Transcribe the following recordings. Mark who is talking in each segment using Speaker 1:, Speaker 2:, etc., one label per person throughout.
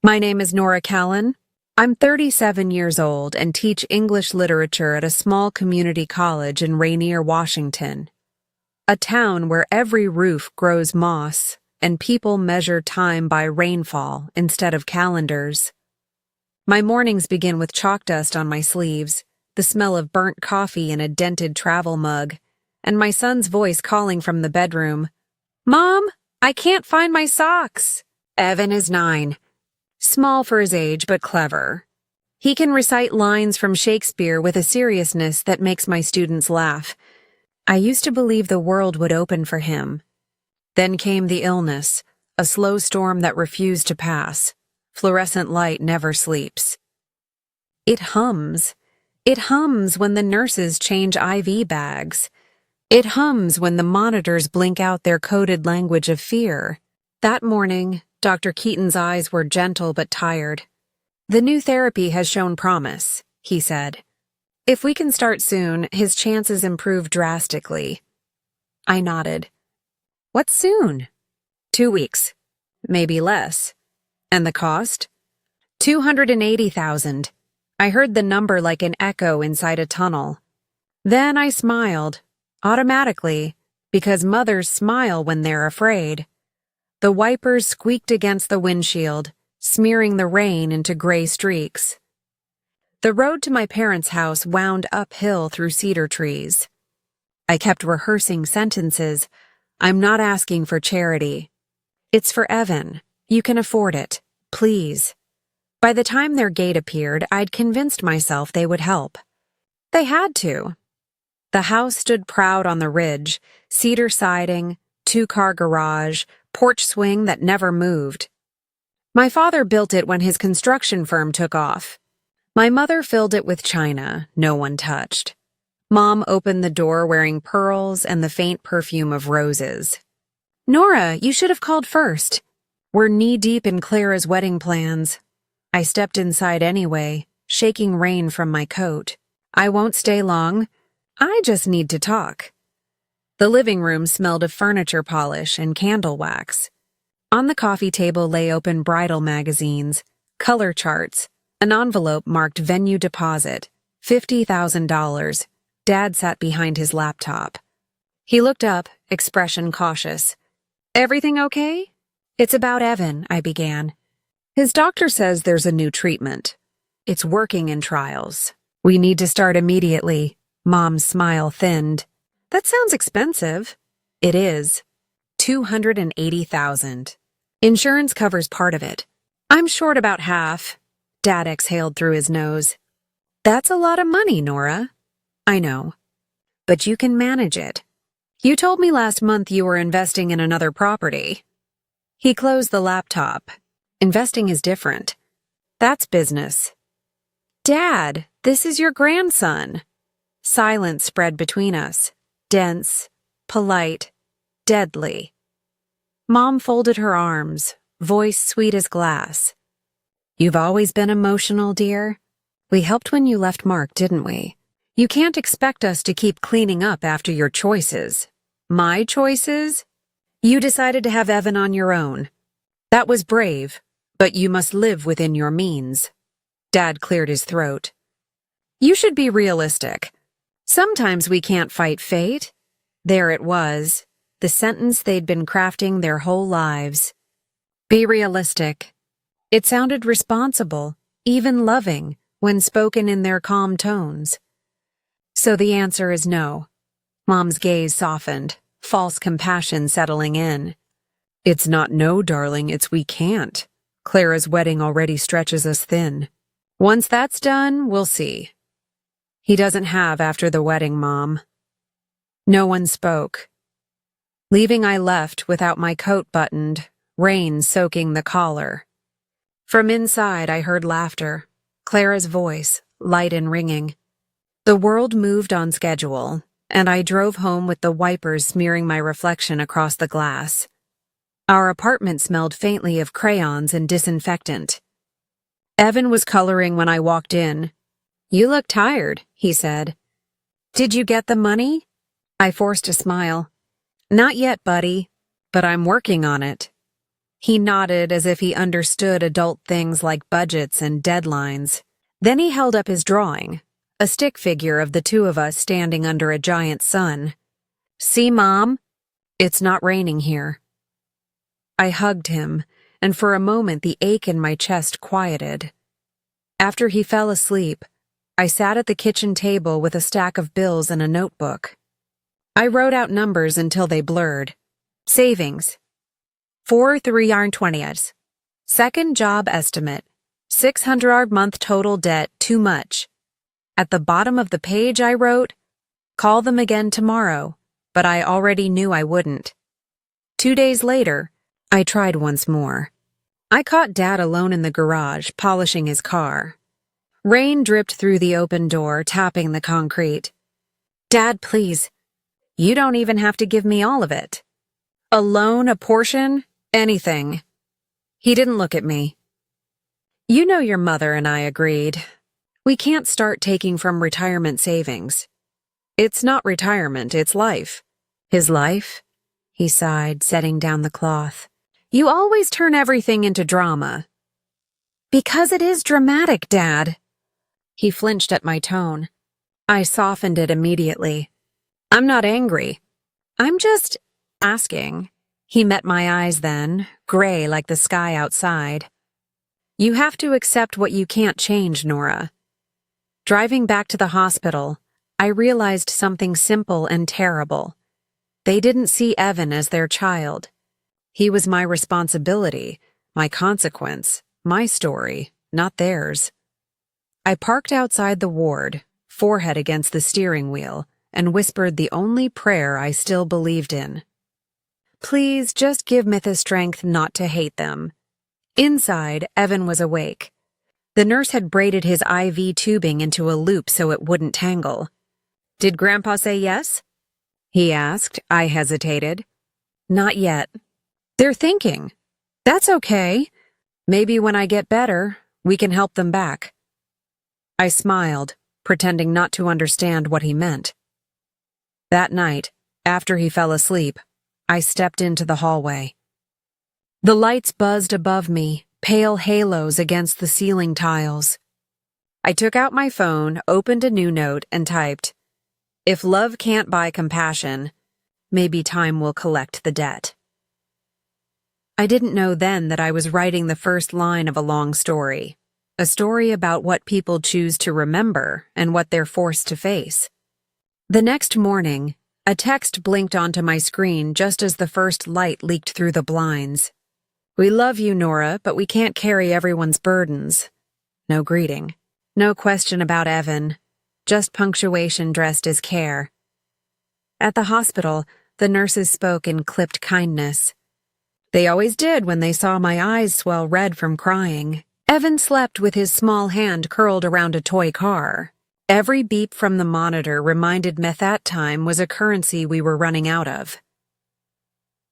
Speaker 1: My name is Nora Callan. I'm 37 years old and teach English literature at a small community college in Rainier, Washington, a town where every roof grows moss and people measure time by rainfall instead of calendars. My mornings begin with chalk dust on my sleeves, the smell of burnt coffee in a dented travel mug, and my son's voice calling from the bedroom, "Mom, I can't find my socks." Evan is 9. Small for his age, but clever. He can recite lines from Shakespeare with a seriousness that makes my students laugh. I used to believe the world would open for him. Then came the illness, a slow storm that refused to pass. Fluorescent light never sleeps. It hums. It hums when the nurses change IV bags. It hums when the monitors blink out their coded language of fear. That morning, Dr. Keaton's eyes were gentle but tired. "The new therapy has shown promise," he said. "If we can start soon, his chances improve drastically." I nodded. "What's soon?" 2 weeks. Maybe less. "And the cost?" $280,000. I heard the number like an echo inside a tunnel. Then I smiled, automatically, because mothers smile when they're afraid. The wipers squeaked against the windshield, smearing the rain into gray streaks. The road to my parents' house wound uphill through cedar trees. I kept rehearsing sentences. "I'm not asking for charity. It's for Evan. You can afford it. Please." By the time their gate appeared, I'd convinced myself they would help. They had to. The house stood proud on the ridge, cedar siding, 2-car garage, porch swing that never moved. My father built it when his construction firm took off. My mother filled it with china no one touched. Mom opened the door wearing pearls and the faint perfume of roses. "Nora, you should have called first. We're knee-deep in Clara's wedding plans." I stepped inside anyway, shaking rain from my coat. "I won't stay long. I just need to talk." The living room smelled of furniture polish and candle wax. On the coffee table lay open bridal magazines, color charts, an envelope marked venue deposit, $50,000. Dad sat behind his laptop. He looked up, expression cautious. "Everything okay?" "It's about Evan," I began. "His doctor says there's a new treatment. It's working in trials. We need to start immediately." Mom's smile thinned. "That sounds expensive." "It is. $280,000. Insurance covers part of it. I'm short about half." Dad exhaled through his nose. "That's a lot of money, Nora." "I know. But you can manage it. You told me last month you were investing in another property." He closed the laptop. "Investing is different. That's business." "Dad, this is your grandson." Silence spread between us. Dense, polite, deadly. Mom folded her arms, voice sweet as glass. "You've always been emotional, dear. We helped when you left Mark, didn't we? You can't expect us to keep cleaning up after your choices." "My choices?" "You decided to have Evan on your own. That was brave, but you must live within your means." Dad cleared his throat. "You should be realistic. Sometimes we can't fight fate." There it was, the sentence they'd been crafting their whole lives. Be realistic. It sounded responsible, even loving, when spoken in their calm tones. "So the answer is no." Mom's gaze softened, false compassion settling in. "It's not no, darling, it's we can't. Clara's wedding already stretches us thin. Once that's done, we'll see." "He doesn't have after the wedding, Mom." No one spoke. Leaving, I left without my coat buttoned, rain soaking the collar. From inside, I heard laughter, Clara's voice, light and ringing. The world moved on schedule, and I drove home with the wipers smearing my reflection across the glass. Our apartment smelled faintly of crayons and disinfectant. Evan was coloring when I walked in. "You look tired," he said. "Did you get the money?" I forced a smile. "Not yet, buddy, but I'm working on it." He nodded as if he understood adult things like budgets and deadlines. Then he held up his drawing, a stick figure of the two of us standing under a giant sun. "See, Mom? It's not raining here." I hugged him, and for a moment the ache in my chest quieted. After he fell asleep, I sat at the kitchen table with a stack of bills and a notebook. I wrote out numbers until they blurred. Savings. 4 3/20. Second job estimate. 600 month total debt too much. At the bottom of the page I wrote, "Call them again tomorrow," but I already knew I wouldn't. 2 days later, I tried once more. I caught Dad alone in the garage, polishing his car. Rain dripped through the open door, tapping the concrete. "Dad, please. You don't even have to give me all of it. A loan, a portion, anything." He didn't look at me. "You know your mother and I agreed. We can't start taking from retirement savings. It's not retirement, it's life." "His life?" He sighed, setting down the cloth. "You always turn everything into drama." "Because it is dramatic, Dad." He flinched at my tone. I softened it immediately. "I'm not angry. I'm just asking." He met my eyes then, gray like the sky outside. "You have to accept what you can't change, Nora." Driving back to the hospital, I realized something simple and terrible. They didn't see Evan as their child. He was my responsibility, my consequence, my story, not theirs. I parked outside the ward, forehead against the steering wheel, and whispered the only prayer I still believed in. "Please just give Mytha strength not to hate them." Inside, Evan was awake. The nurse had braided his IV tubing into a loop so it wouldn't tangle. "Did Grandpa say yes?" he asked. I hesitated. "Not yet. They're thinking. That's okay. Maybe when I get better, we can help them back." I smiled, pretending not to understand what he meant. That night, after he fell asleep, I stepped into the hallway. The lights buzzed above me, pale halos against the ceiling tiles. I took out my phone, opened a new note, and typed, "If love can't buy compassion, maybe time will collect the debt." I didn't know then that I was writing the first line of a long story, a story about what people choose to remember and what they're forced to face. The next morning, a text blinked onto my screen just as the first light leaked through the blinds. "We love you, Nora, but we can't carry everyone's burdens." No greeting. No question about Evan. Just punctuation dressed as care. At the hospital, the nurses spoke in clipped kindness. They always did when they saw my eyes swell red from crying. Evan slept with his small hand curled around a toy car. Every beep from the monitor reminded me that time was a currency we were running out of.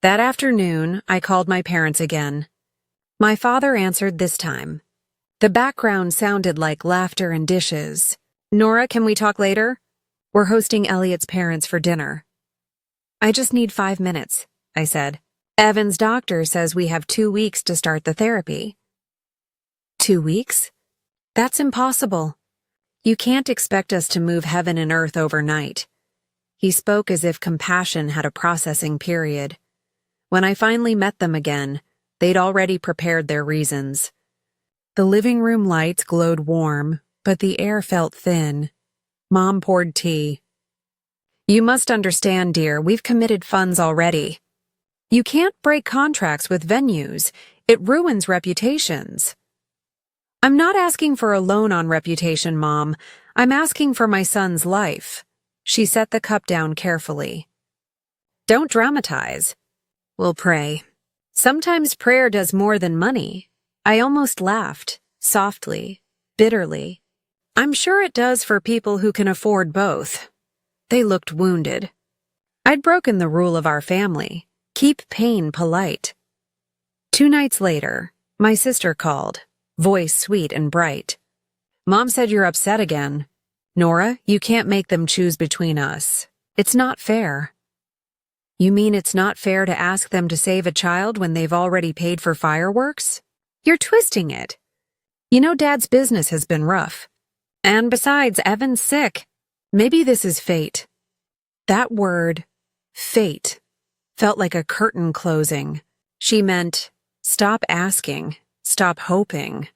Speaker 1: That afternoon, I called my parents again. My father answered this time. The background sounded like laughter and dishes. "Nora, can we talk later? We're hosting Elliot's parents for dinner." "I just need 5 minutes," I said. "Evan's doctor says we have 2 weeks to start the therapy." 2 weeks? That's impossible. You can't expect us to move heaven and earth overnight. He spoke as if compassion had a processing period. When I finally met them again, they'd already prepared their reasons. The living room lights glowed warm, but the air felt thin. Mom poured tea. "You must understand, dear, we've committed funds already. You can't break contracts with venues. It ruins reputations." "I'm not asking for a loan on reputation, Mom. I'm asking for my son's life." She set the cup down carefully. "Don't dramatize. We'll pray. Sometimes prayer does more than money." I almost laughed, softly, bitterly. "I'm sure it does for people who can afford both." They looked wounded. I'd broken the rule of our family. Keep pain polite. 2 nights later, my sister called, voice sweet and bright. "Mom said you're upset again. Nora, you can't make them choose between us. It's not fair." You mean it's not fair to ask them to save a child when they've already paid for fireworks? You're twisting it. You know Dad's business has been rough. And besides, Evan's sick. Maybe this is fate. That word, fate, felt like a curtain closing. She meant, stop asking, stop hoping.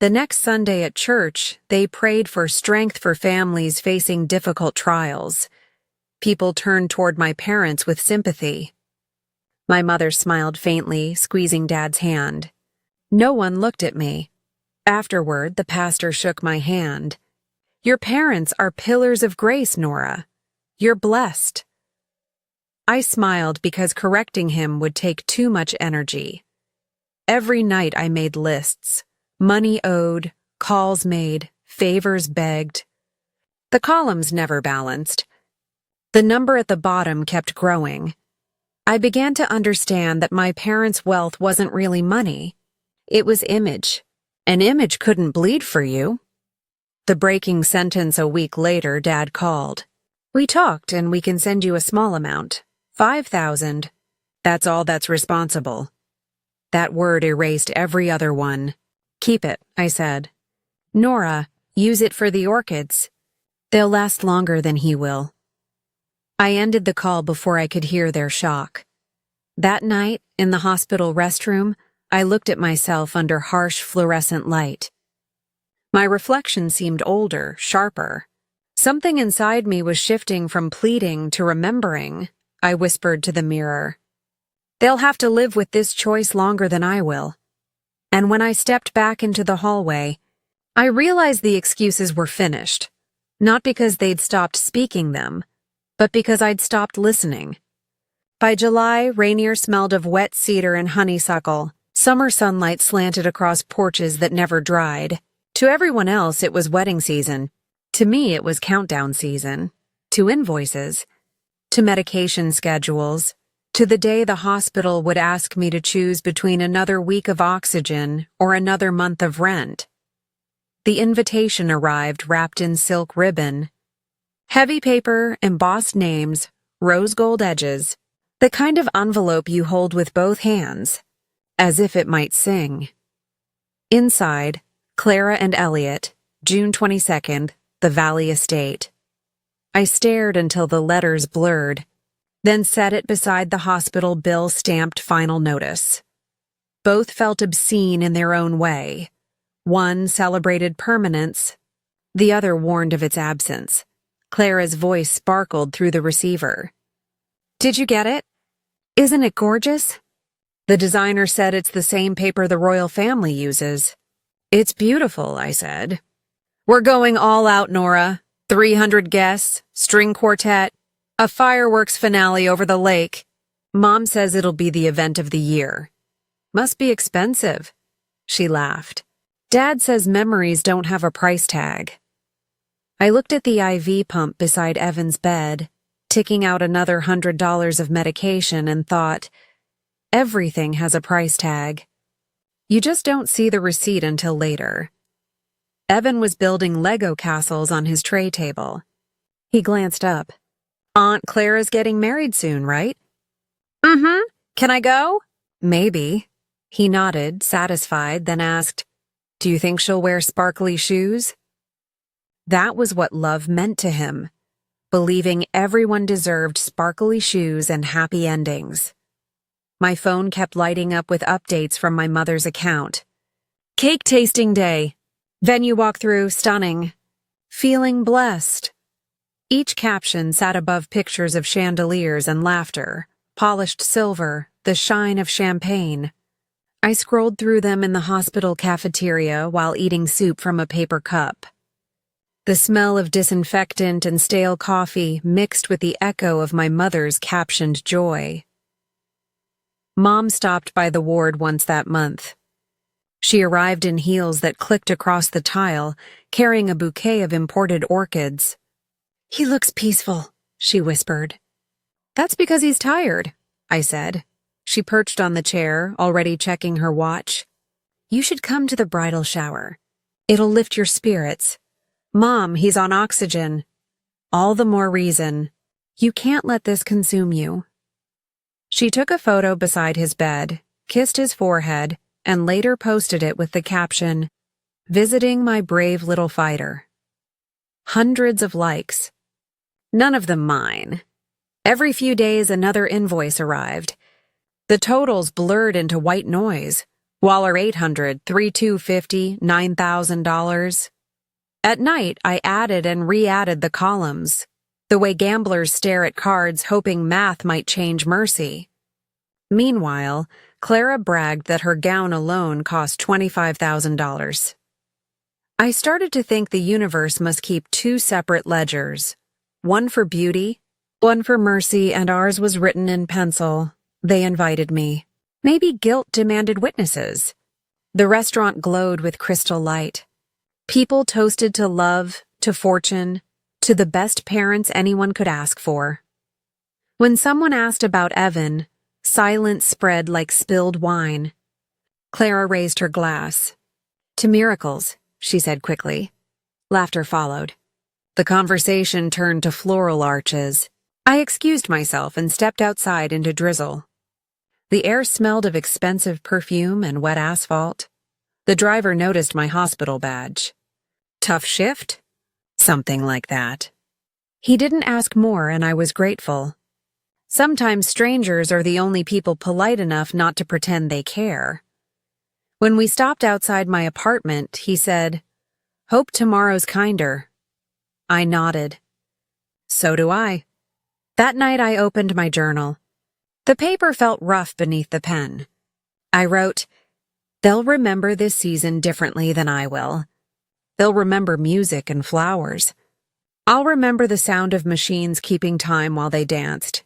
Speaker 1: The next Sunday at church, they prayed for strength for families facing difficult trials. People turned toward my parents with sympathy. My mother smiled faintly, squeezing Dad's hand. No one looked at me. Afterward, the pastor shook my hand. Your parents are pillars of grace, Nora. You're blessed. I smiled because correcting him would take too much energy. Every night I made lists. Money owed, calls made, favors begged. The columns never balanced. The number at the bottom kept growing. I began to understand that my parents' wealth wasn't really money. It was image. An image couldn't bleed for you. The breaking sentence a week later, Dad called. We talked and we can send you a small amount. 5,000. That's all that's responsible. That word erased every other one. Keep it, I said. Nora, use it for the orchids. They'll last longer than he will. I ended the call before I could hear their shock. That night, in the hospital restroom, I looked at myself under harsh fluorescent light. My reflection seemed older, sharper. Something inside me was shifting from pleading to remembering, I whispered to the mirror. They'll have to live with this choice longer than I will. And when I stepped back into the hallway, I realized the excuses were finished, not because they'd stopped speaking them, but because I'd stopped listening. By July, Rainier smelled of wet cedar and honeysuckle. Summer sunlight slanted across porches that never dried. To everyone else, it was wedding season. To me, it was countdown season. To invoices. To medication schedules. To the day the hospital would ask me to choose between another week of oxygen or another month of rent. The invitation arrived wrapped in silk ribbon. Heavy paper, embossed names, rose gold edges. The kind of envelope you hold with both hands, as if it might sing. Inside, Clara and Elliot, June 22nd, the Valley Estate. I stared until the letters blurred, then set it beside the hospital bill-stamped final notice. Both felt obscene in their own way. One celebrated permanence, the other warned of its absence. Clara's voice sparkled through the receiver. Did you get it? Isn't it gorgeous? The designer said it's the same paper the royal family uses. It's beautiful, I said. We're going all out, Nora. 300 guests, string quartet, a fireworks finale over the lake. Mom says it'll be the event of the year. Must be expensive. She laughed. Dad says memories don't have a price tag. I looked at the IV pump beside Evan's bed, ticking out another $100 of medication, and thought, everything has a price tag. You just don't see the receipt until later. Evan was building Lego castles on his tray table. He glanced up. Aunt Clara's getting married soon, right? Mm-hmm. Can I go? Maybe. He nodded, satisfied, then asked, do you think she'll wear sparkly shoes? That was what love meant to him, believing everyone deserved sparkly shoes and happy endings. My phone kept lighting up with updates from my mother's account. Cake tasting day. Venue walkthrough, stunning. Feeling blessed. Each caption sat above pictures of chandeliers and laughter, polished silver, the shine of champagne. I scrolled through them in the hospital cafeteria while eating soup from a paper cup. The smell of disinfectant and stale coffee mixed with the echo of my mother's captioned joy. Mom stopped by the ward once that month. She arrived in heels that clicked across the tile, carrying a bouquet of imported orchids. He looks peaceful, she whispered. That's because he's tired, I said. She perched on the chair, already checking her watch. You should come to the bridal shower. It'll lift your spirits. Mom, he's on oxygen. All the more reason. You can't let this consume you. She took a photo beside his bed, kissed his forehead, and later posted it with the caption, "Visiting my brave little fighter." Hundreds of likes. None of them mine. Every few days another invoice arrived. The totals blurred into white noise. Waller 800, 3250, $9,000. At night, I added and re-added the columns, the way gamblers stare at cards hoping math might change mercy. Meanwhile, Clara bragged that her gown alone cost $25,000. I started to think the universe must keep two separate ledgers, one for beauty, one for mercy, and ours was written in pencil. They invited me. Maybe guilt demanded witnesses. The restaurant glowed with crystal light. People toasted to love, to fortune, to the best parents anyone could ask for. When someone asked about Evan, silence spread like spilled wine. Clara raised her glass. "To miracles," she said quickly. Laughter followed. The conversation turned to floral arches. I excused myself and stepped outside into drizzle. The air smelled of expensive perfume and wet asphalt. The driver noticed my hospital badge. "Tough shift?" "Something like that." He didn't ask more, and I was grateful. Sometimes strangers are the only people polite enough not to pretend they care. When we stopped outside my apartment, he said, "Hope tomorrow's kinder." I nodded. "So do I." That night I opened my journal. The paper felt rough beneath the pen. I wrote, "They'll remember this season differently than I will. They'll remember music and flowers. I'll remember the sound of machines keeping time while they danced."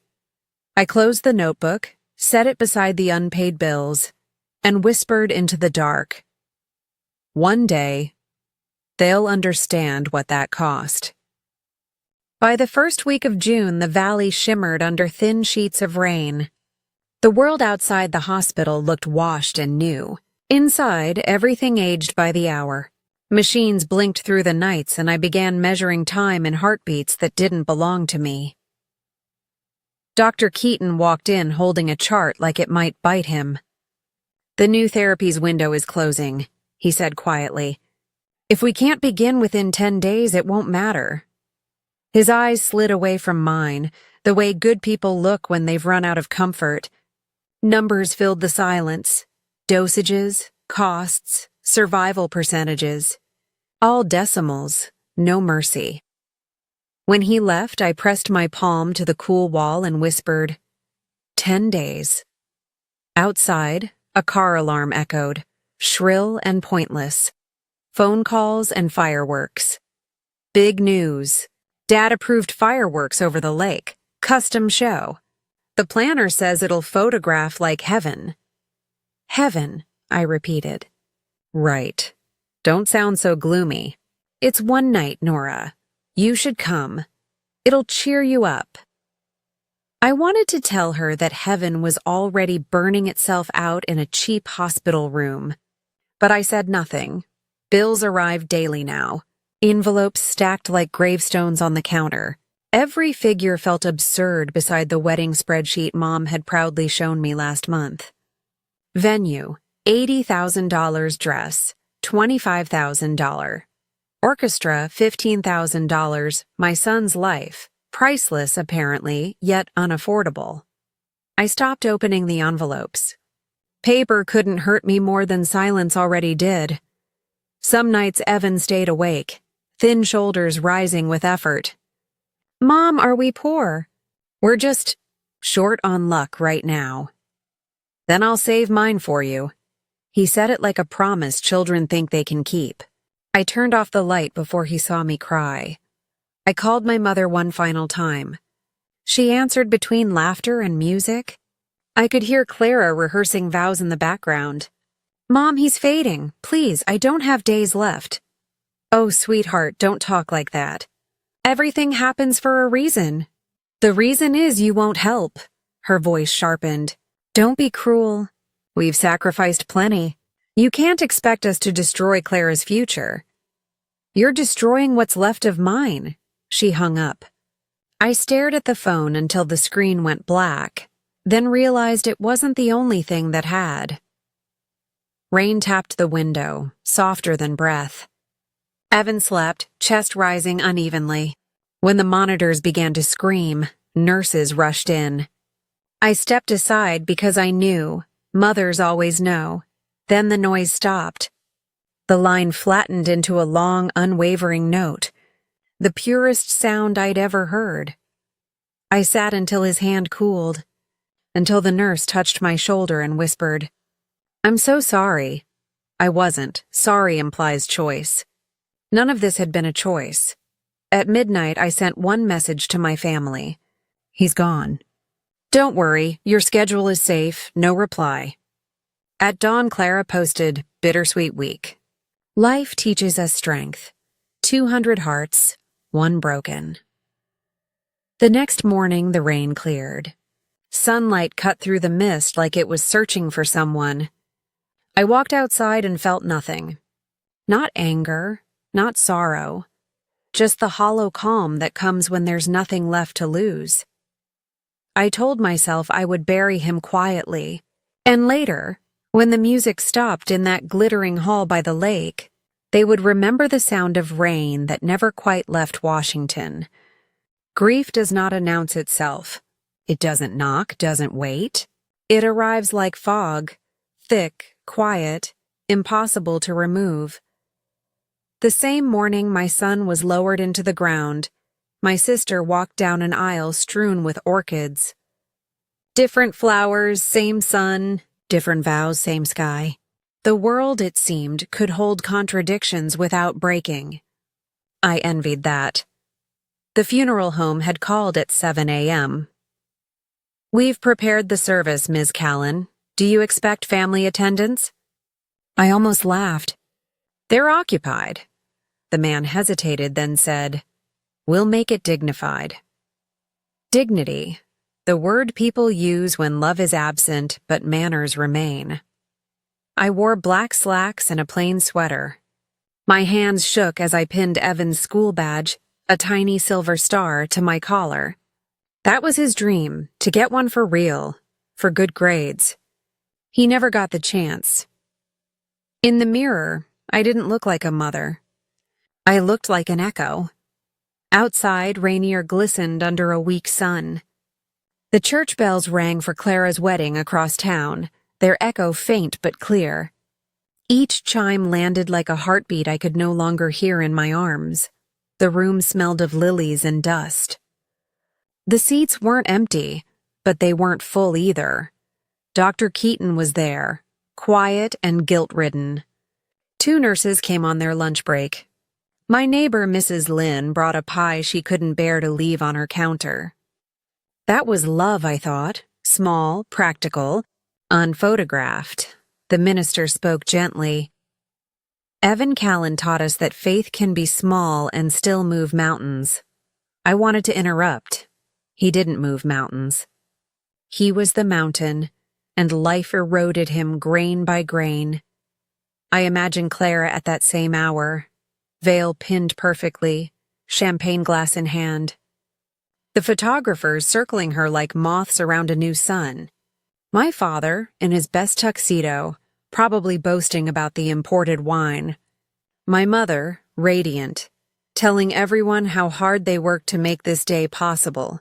Speaker 1: I closed the notebook, set it beside the unpaid bills, and whispered into the dark. One day, they'll understand what that cost. By the first week of June, the valley shimmered under thin sheets of rain. The world outside the hospital looked washed and new. Inside, everything aged by the hour. Machines blinked through the nights, and I began measuring time in heartbeats that didn't belong to me. Dr. Keaton walked in holding a chart like it might bite him. "The new therapies window is closing," he said quietly. "If we can't begin within 10 days, it won't matter." His eyes slid away from mine, the way good people look when they've run out of comfort. Numbers filled the silence. Dosages, costs, survival percentages. All decimals, no mercy. When he left, I pressed my palm to the cool wall and whispered, 10 days. Outside, a car alarm echoed, shrill and pointless. Phone calls and fireworks. Big news. Dad approved fireworks over the lake. Custom show. The planner says it'll photograph like heaven. Heaven, I repeated. Right. Don't sound so gloomy. It's one night, Nora. You should come. It'll cheer you up. I wanted to tell her that heaven was already burning itself out in a cheap hospital room. But I said nothing. Bills arrived daily now. Envelopes stacked like gravestones on the counter. Every figure felt absurd beside the wedding spreadsheet Mom had proudly shown me last month. Venue, $80,000 dress, $25,000. Orchestra, $15,000, my son's life. Priceless, apparently, yet unaffordable. I stopped opening the envelopes. Paper couldn't hurt me more than silence already did. Some nights Evan stayed awake, thin shoulders rising with effort. Mom, are we poor? We're just short on luck right now. Then I'll save mine for you. He said it like a promise children think they can keep. I turned off the light before he saw me cry. I called my mother one final time. She answered between laughter and music. I could hear Clara rehearsing vows in the background. Mom, he's fading. Please, I don't have days left. Oh, sweetheart, don't talk like that. Everything happens for a reason. The reason is you won't help. Her voice sharpened. Don't be cruel. We've sacrificed plenty. You can't expect us to destroy Clara's future. You're destroying what's left of mine. She hung up. I stared at the phone until the screen went black, then realized it wasn't the only thing that had. Rain tapped the window, softer than breath. Evan slept, chest rising unevenly. When the monitors began to scream, nurses rushed in. I stepped aside because I knew, mothers always know. Then the noise stopped. The line flattened into a long, unwavering note, the purest sound I'd ever heard. I sat until his hand cooled, until the nurse touched my shoulder and whispered, "I'm so sorry." I wasn't. Sorry implies choice. None of this had been a choice. At midnight, I sent one message to my family. "He's gone. Don't worry, your schedule is safe, no reply." At dawn, Clara posted, "Bittersweet week. Life teaches us strength. 200 hearts, one broken." The next morning, the rain cleared. Sunlight cut through the mist like it was searching for someone. I walked outside and felt nothing. Not anger, not sorrow. Just the hollow calm that comes when there's nothing left to lose. I told myself I would bury him quietly, and later, when the music stopped in that glittering hall by the lake, they would remember the sound of rain that never quite left Washington. Grief does not announce itself. It doesn't knock, doesn't wait. It arrives like fog, thick, quiet, impossible to remove. The same morning my son was lowered into the ground, my sister walked down an aisle strewn with orchids. Different flowers, same sun, different vows, same sky. The world, it seemed, could hold contradictions without breaking. I envied that. The funeral home had called at 7 a.m. "We've prepared the service, Ms. Callan. Do you expect family attendance?" I almost laughed. "They're occupied." The man hesitated, then said, "We'll make it dignified." Dignity, the word people use when love is absent but manners remain. I wore black slacks and a plain sweater. My hands shook as I pinned Evan's school badge, a tiny silver star, to my collar. That was his dream, to get one for real, for good grades. He never got the chance. In the mirror, I didn't look like a mother. I looked like an echo. Outside, Rainier glistened under a weak sun. The church bells rang for Clara's wedding across town, their echo faint but clear. Each chime landed like a heartbeat I could no longer hear in my arms. The room smelled of lilies and dust. The seats weren't empty, but they weren't full either. Dr. Keaton was there, quiet and guilt-ridden. 2 nurses came on their lunch break. My neighbor, Mrs. Lynn, brought a pie she couldn't bear to leave on her counter. That was love, I thought. Small, practical, unphotographed. The minister spoke gently. Evan Callan taught us that faith can be small and still move mountains. I wanted to interrupt. He didn't move mountains. He was the mountain, and life eroded him grain by grain. I imagined Clara at that same hour, veil pinned perfectly, champagne glass in hand. The photographers circling her like moths around a new sun. My father, in his best tuxedo, probably boasting about the imported wine. My mother, radiant, telling everyone how hard they worked to make this day possible.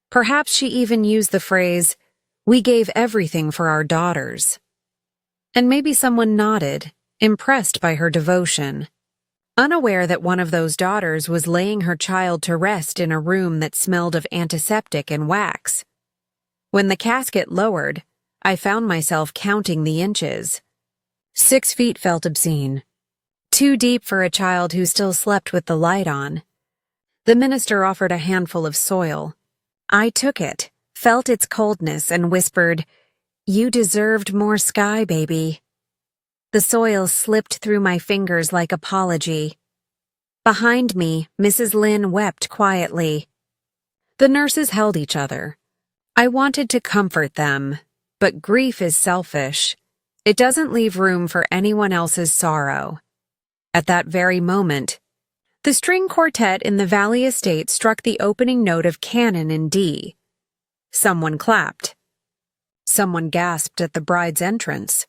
Speaker 1: Perhaps she even used the phrase, "We gave everything for our daughters." And maybe someone nodded, impressed by her devotion. Unaware that one of those daughters was laying her child to rest in a room that smelled of antiseptic and wax. When the casket lowered, I found myself counting the inches. 6 feet felt obscene. Too deep for a child who still slept with the light on. The minister offered a handful of soil. I took it, felt its coldness, and whispered, "You deserved more sky, baby." The soil slipped through my fingers like apology. Behind me, Mrs. Lynn wept quietly. The nurses held each other. I wanted to comfort them, but grief is selfish. It doesn't leave room for anyone else's sorrow. At that very moment, The string quartet in the Valley Estate struck the opening note of Canon in D. Someone clapped. Someone gasped at the bride's entrance.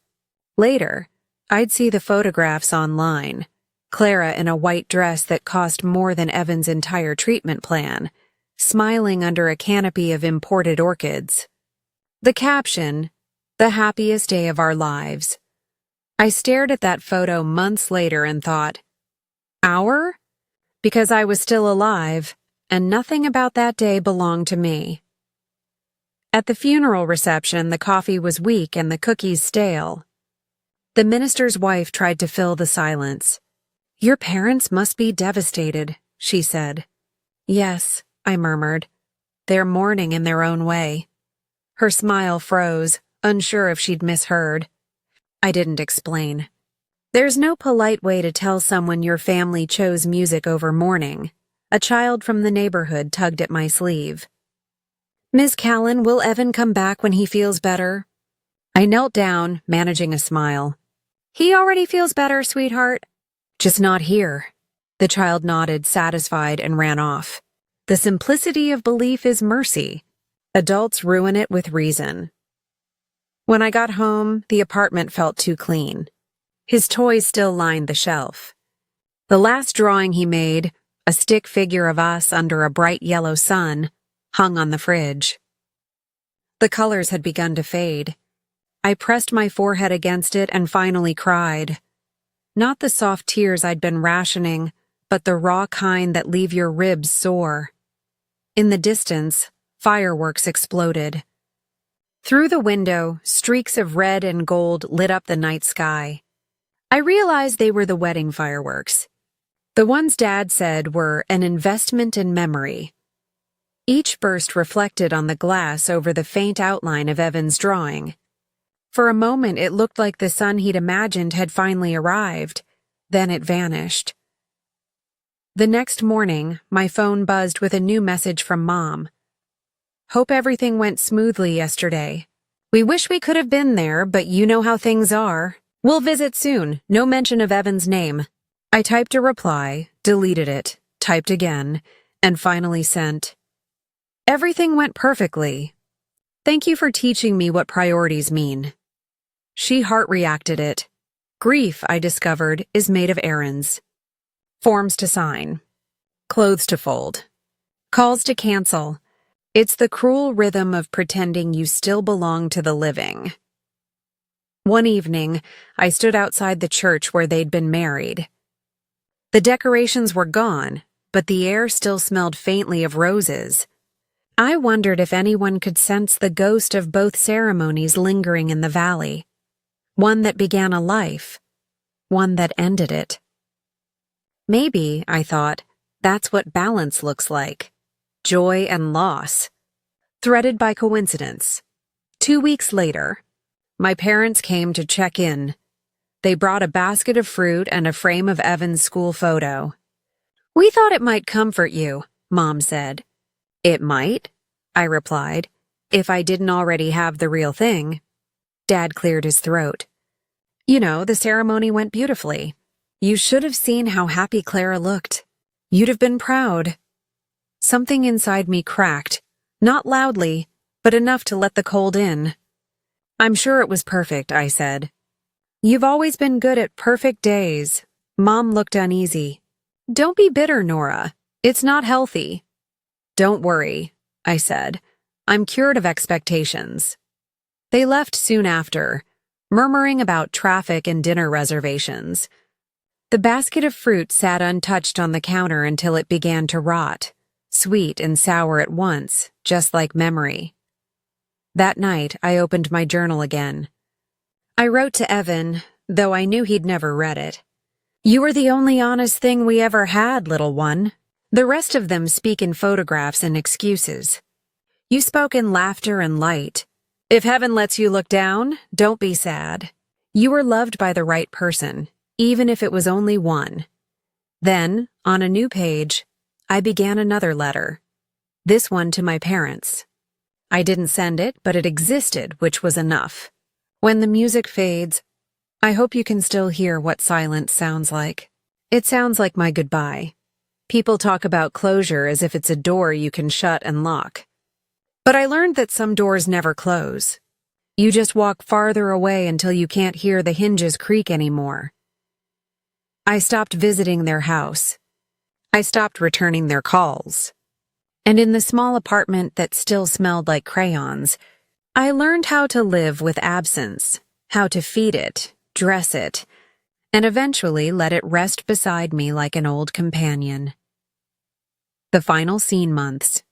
Speaker 1: Later, I'd see the photographs online. Clara in a white dress that cost more than Evan's entire treatment plan, smiling under a canopy of imported orchids. The caption, "The happiest day of our lives." I stared at that photo months later and thought, our? Because I was still alive, and nothing about that day belonged to me. At the funeral reception, the coffee was weak and the cookies stale. The minister's wife tried to fill the silence. "Your parents must be devastated," she said. "Yes," I murmured. "They're mourning in their own way." Her smile froze, unsure if she'd misheard. I didn't explain. There's no polite way to tell someone your family chose music over mourning. A child from the neighborhood tugged at my sleeve. "Miss Callan, will Evan come back when he feels better?" I knelt down, managing a smile. "He already feels better, sweetheart. Just not here." The child nodded, satisfied, and ran off. The simplicity of belief is mercy. Adults ruin it with reason. When I got home, the apartment felt too clean. His toys still lined the shelf. The last drawing he made, a stick figure of us under a bright yellow sun, hung on the fridge. The colors had begun to fade. I pressed my forehead against it and finally cried. Not the soft tears I'd been rationing, but the raw kind that leave your ribs sore. In the distance, fireworks exploded. Through the window, streaks of red and gold lit up the night sky. I realized they were the wedding fireworks. The ones Dad said were an investment in memory. Each burst reflected on the glass over the faint outline of Evan's drawing. For a moment, it looked like the sun he'd imagined had finally arrived. Then it vanished. The next morning, my phone buzzed with a new message from Mom. "Hope everything went smoothly yesterday. We wish we could have been there, but you know how things are. We'll visit soon, no mention of Evan's name." I typed a reply, deleted it, typed again, and finally sent. "Everything went perfectly. Thank you for teaching me what priorities mean." She heart-reacted it. Grief, I discovered, is made of errands. Forms to sign. Clothes to fold. Calls to cancel. It's the cruel rhythm of pretending you still belong to the living. One evening, I stood outside the church where they'd been married. The decorations were gone, but the air still smelled faintly of roses. I wondered if anyone could sense the ghost of both ceremonies lingering in the valley. One that began a life, one that ended it. Maybe, I thought, that's what balance looks like. Joy and loss. Threaded by coincidence. 2 weeks later, my parents came to check in. They brought a basket of fruit and a frame of Evan's school photo. "We thought it might comfort you," Mom said. "It might," I replied, "if I didn't already have the real thing." Dad cleared his throat. "You know, the ceremony went beautifully. You should have seen how happy Clara looked. You'd have been proud." Something inside me cracked, not loudly, but enough to let the cold in. "I'm sure it was perfect," I said. "You've always been good at perfect days." Mom looked uneasy. "Don't be bitter, Nora. It's not healthy." "Don't worry," I said. "I'm cured of expectations." They left soon after, murmuring about traffic and dinner reservations. The basket of fruit sat untouched on the counter until it began to rot, sweet and sour at once, just like memory. That night, I opened my journal again. I wrote to Evan, though I knew he'd never read it. "You were the only honest thing we ever had, little one. The rest of them speak in photographs and excuses. You spoke in laughter and light. If heaven lets you look down, don't be sad. You were loved by the right person, even if it was only one." Then, on a new page, I began another letter. This one to my parents. I didn't send it, but it existed, which was enough. When the music fades, I hope you can still hear what silence sounds like. It sounds like my goodbye. People talk about closure as if it's a door you can shut and lock. But I learned that some doors never close. You just walk farther away until you can't hear the hinges creak anymore. I stopped visiting their house. I stopped returning their calls. And in the small apartment that still smelled like crayons, I learned how to live with absence, how to feed it, dress it, and eventually let it rest beside me like an old companion. The final scene months.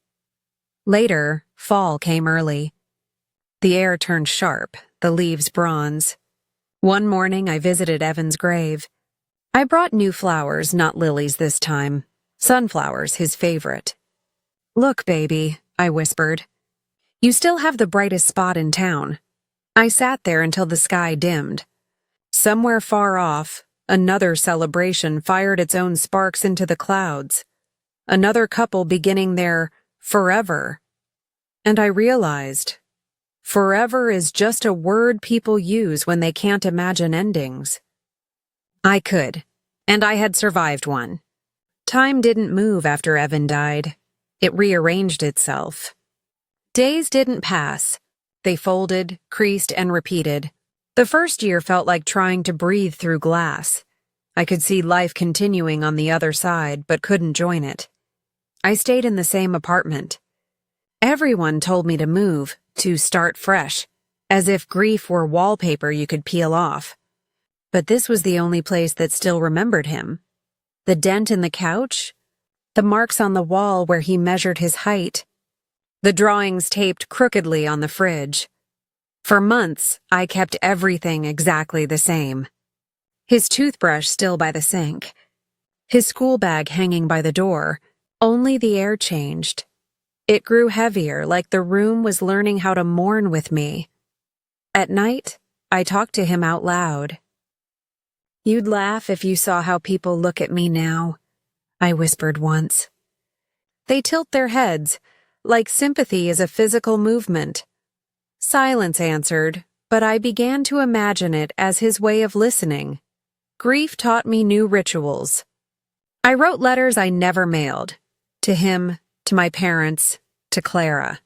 Speaker 1: Later, fall came early. The air turned sharp, the leaves bronze. One morning I visited Evan's grave. I brought new flowers, not lilies this time. Sunflowers, his favorite. "Look, baby," I whispered. "You still have the brightest spot in town." I sat there until the sky dimmed. Somewhere far off, another celebration fired its own sparks into the clouds. Another couple beginning their forever. And I realized, forever is just a word people use when they can't imagine endings. I could, and I had survived one. Time didn't move after Evan died. It rearranged itself. Days didn't pass. They folded, creased, and repeated. The first year felt like trying to breathe through glass. I could see life continuing on the other side, but couldn't join it. I stayed in the same apartment. Everyone told me to move, to start fresh, as if grief were wallpaper you could peel off. But this was the only place that still remembered him. The dent in the couch, the marks on the wall where he measured his height, the drawings taped crookedly on the fridge. For months, I kept everything exactly the same. His toothbrush still by the sink, his school bag hanging by the door. Only the air changed. It grew heavier, like the room was learning how to mourn with me. At night, I talked to him out loud. "You'd laugh if you saw how people look at me now," I whispered once. They tilt their heads, like sympathy is a physical movement. Silence answered, but I began to imagine it as his way of listening. Grief taught me new rituals. I wrote letters I never mailed. To him, to my parents, to Clara.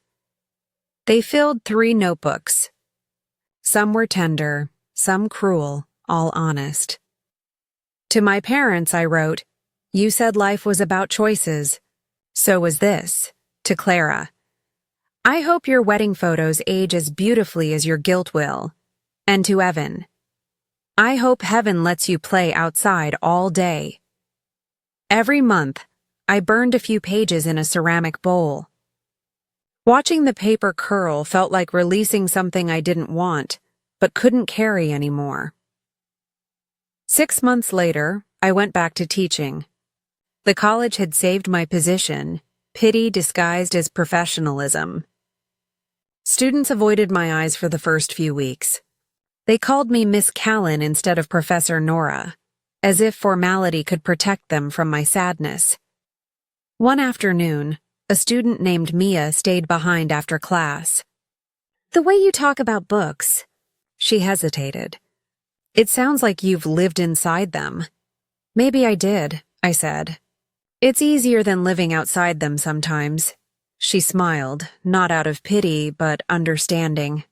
Speaker 1: They filled 3 notebooks. Some were tender, some cruel, all honest. To my parents I wrote, "You said life was about choices. So was this." To Clara, "I hope your wedding photos age as beautifully as your guilt will." And to Evan, "I hope heaven lets you play outside all day." Every month, I burned a few pages in a ceramic bowl. Watching the paper curl felt like releasing something I didn't want, but couldn't carry anymore. 6 months later, I went back to teaching. The college had saved my position, pity disguised as professionalism. Students avoided my eyes for the first few weeks. They called me Miss Callan instead of Professor Nora, as if formality could protect them from my sadness. One afternoon, a student named Mia stayed behind after class. "The way you talk about books," she hesitated. "It sounds like you've lived inside them." "Maybe I did," I said. "It's easier than living outside them sometimes." She smiled, not out of pity, but understanding.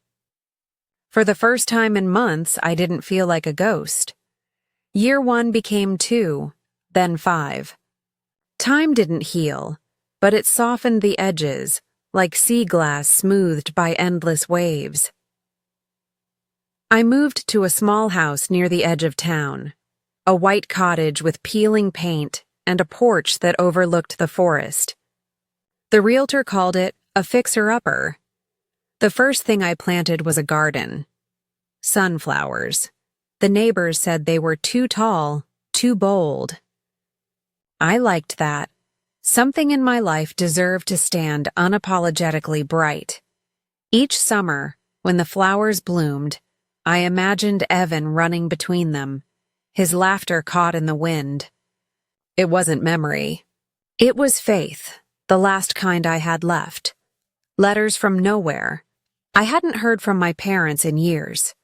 Speaker 1: For the first time in months, I didn't feel like a ghost. Year 1 became 2, then 5. Time didn't heal, but it softened the edges, like sea glass smoothed by endless waves. I moved to a small house near the edge of town, a white cottage with peeling paint and a porch that overlooked the forest. The realtor called it a fixer-upper. The first thing I planted was a garden. Sunflowers. The neighbors said they were too tall, too bold. I liked that. Something in my life deserved to stand unapologetically bright. Each summer, when the flowers bloomed, I imagined Evan running between them, his laughter caught in the wind. It wasn't memory. It was faith, the last kind I had left. Letters from nowhere. I hadn't heard from my parents in years.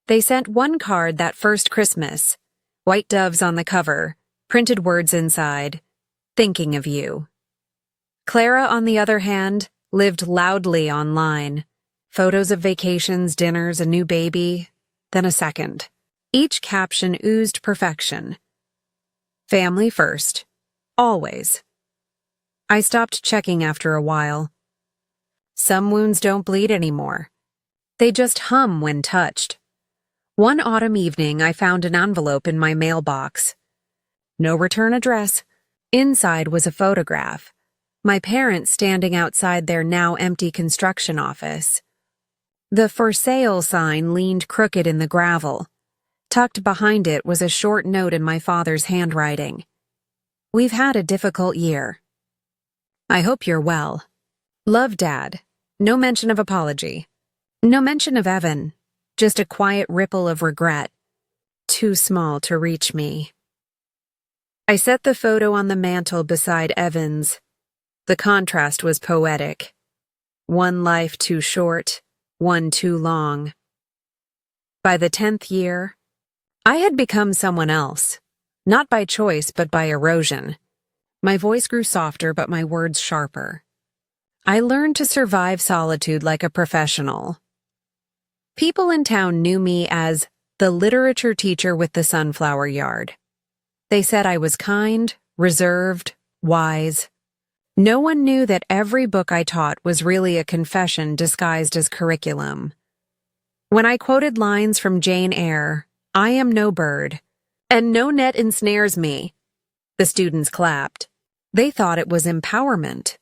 Speaker 1: They sent one card that first Christmas, white doves on the cover, printed words inside. thinking of you. Clara, on the other hand, lived loudly online. Photos of vacations, dinners, a new baby, then a second. Each caption oozed perfection. Family first. Always. I stopped checking after a while. Some wounds don't bleed anymore. They just hum when touched. One autumn evening, I found an envelope in my mailbox. No return address. Inside was a photograph. My parents standing outside their now empty construction office. The for sale sign leaned crooked in the gravel. Tucked behind it was a short note in my father's handwriting. We've had a difficult year. I hope you're well. Love, Dad. No mention of apology. No mention of Evan. Just a quiet ripple of regret. Too small to reach me. I set the photo on the mantel beside Evan's. The contrast was poetic. One life too short, one too long. By the 10th year, I had become someone else. Not by choice, but by erosion. My voice grew softer, but my words sharper. I learned to survive solitude like a professional. People in town knew me as the literature teacher with the sunflower yard. They said I was kind, reserved, wise. No one knew that every book I taught was really a confession disguised as curriculum. When I quoted lines from Jane Eyre, "I am no bird, and no net ensnares me," the students clapped. They thought it was empowerment.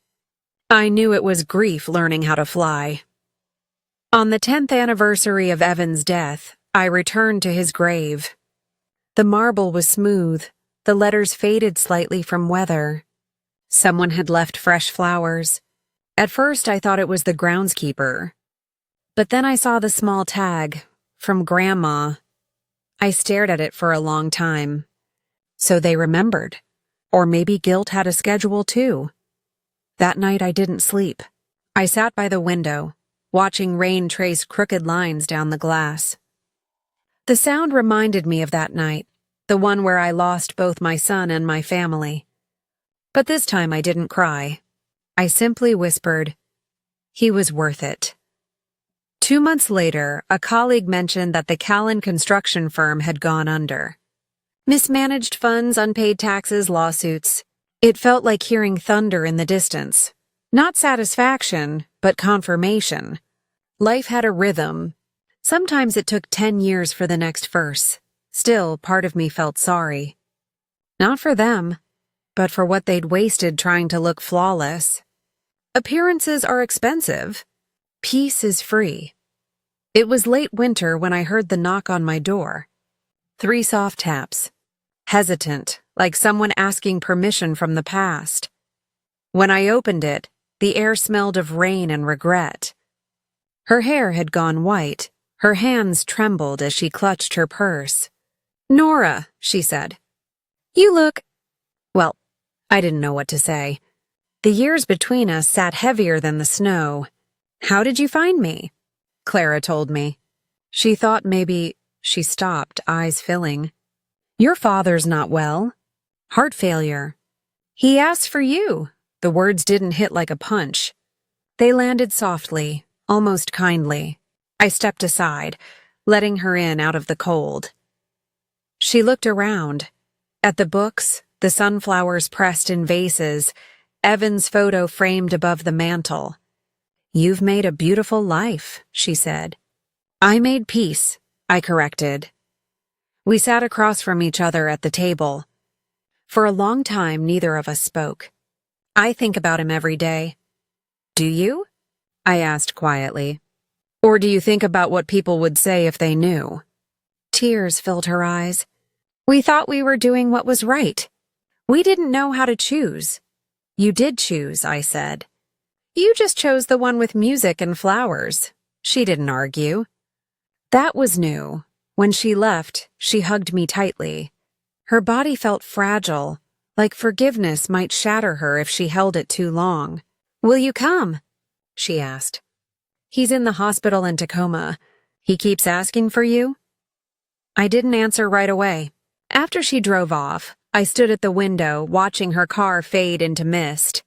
Speaker 1: I knew it was grief learning how to fly. On the 10th anniversary of Evan's death, I returned to his grave. The marble was smooth, the letters faded slightly from weather. Someone had left fresh flowers. At first, I thought it was the groundskeeper. But then I saw the small tag, from Grandma. I stared at it for a long time. So they remembered. Or maybe guilt had a schedule too. That night I didn't sleep. I sat by the window, watching rain trace crooked lines down the glass. The sound reminded me of that night, the one where I lost both my son and my family. But this time I didn't cry. I simply whispered, "He was worth it." 2 months later, a colleague mentioned that the Callan construction firm had gone under. Mismanaged funds, unpaid taxes, lawsuits. It felt like hearing thunder in the distance. Not satisfaction, but confirmation. Life had a rhythm. Sometimes it took 10 years for the next verse. Still, part of me felt sorry. Not for them, but for what they'd wasted trying to look flawless. Appearances are expensive. Peace is free. It was late winter when I heard the knock on my door. 3 soft taps. Hesitant, like someone asking permission from the past. When I opened it, the air smelled of rain and regret. Her hair had gone white. Her hands trembled as she clutched her purse. "Nora," she said. "You look—" Well, I didn't know what to say. The years between us sat heavier than the snow. "How did you find me?" Clara told me. She thought maybe— She stopped, eyes filling. "Your father's not well. Heart failure. He asked for you." The words didn't hit like a punch. They landed softly, almost kindly. I stepped aside, letting her in out of the cold. She looked around. At the books, the sunflowers pressed in vases, Evan's photo framed above the mantel. "You've made a beautiful life," she said. "I made peace," I corrected. We sat across from each other at the table. For a long time, neither of us spoke. "I think about him every day." "Do you?" I asked quietly. "Or do you think about what people would say if they knew?" Tears filled her eyes. "We thought we were doing what was right. We didn't know how to choose." "You did choose," I said. "You just chose the one with music and flowers." She didn't argue. That was new. When she left, she hugged me tightly. Her body felt fragile, like forgiveness might shatter her if she held it too long. "Will you come?" she asked. "He's in the hospital in Tacoma. He keeps asking for you." I didn't answer right away. After she drove off, I stood at the window, watching her car fade into mist.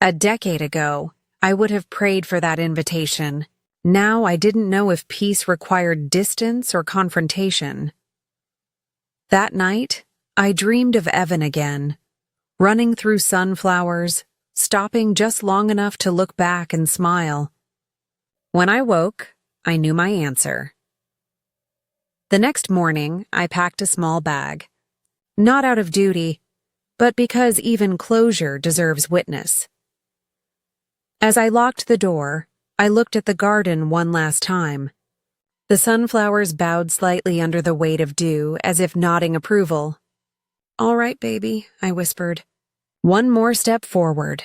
Speaker 1: A decade ago, I would have prayed for that invitation. Now I didn't know if peace required distance or confrontation. That night, I dreamed of Evan again, running through sunflowers, stopping just long enough to look back and smile. When I woke, I knew my answer. The next morning, I packed a small bag. Not out of duty, but because even closure deserves witness. As I locked the door, I looked at the garden one last time. The sunflowers bowed slightly under the weight of dew, as if nodding approval. "All right, baby," I whispered. One more step forward.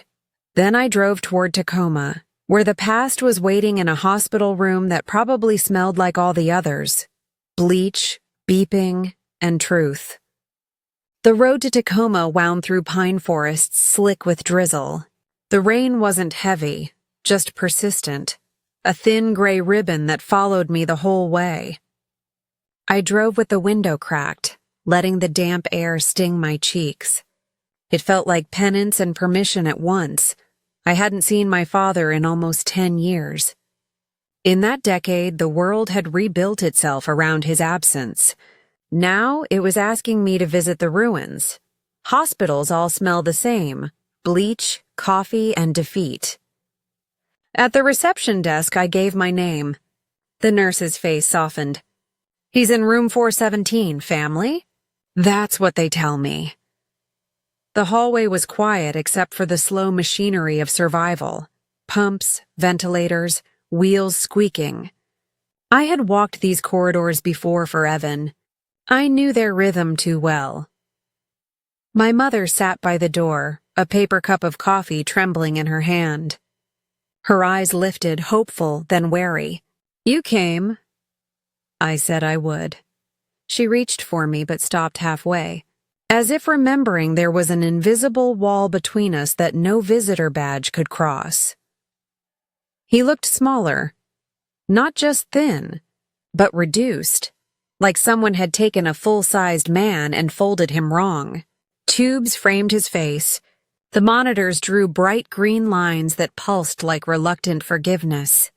Speaker 1: Then I drove toward Tacoma, where the past was waiting in a hospital room that probably smelled like all the others. Bleach, beeping, and truth. The road to Tacoma wound through pine forests slick with drizzle. The rain wasn't heavy, just persistent, a thin gray ribbon that followed me the whole way. I drove with the window cracked, letting the damp air sting my cheeks. It felt like penance and permission at once. I hadn't seen my father in almost 10 years. In that decade, the world had rebuilt itself around his absence. Now it was asking me to visit the ruins. Hospitals all smell the same: bleach, coffee, and defeat. At the reception desk, I gave my name. The nurse's face softened. "He's in room 417, family?" That's what they tell me. The hallway was quiet except for the slow machinery of survival. Pumps, ventilators, wheels squeaking. I had walked these corridors before for Evan. I knew their rhythm too well. My mother sat by the door, a paper cup of coffee trembling in her hand. Her eyes lifted, hopeful, then wary. "You came." I said I would. She reached for me but stopped halfway, as if remembering there was an invisible wall between us that no visitor badge could cross. He looked smaller, not just thin, but reduced, like someone had taken a full-sized man and folded him wrong. Tubes framed his face. The monitors drew bright green lines that pulsed like reluctant forgiveness.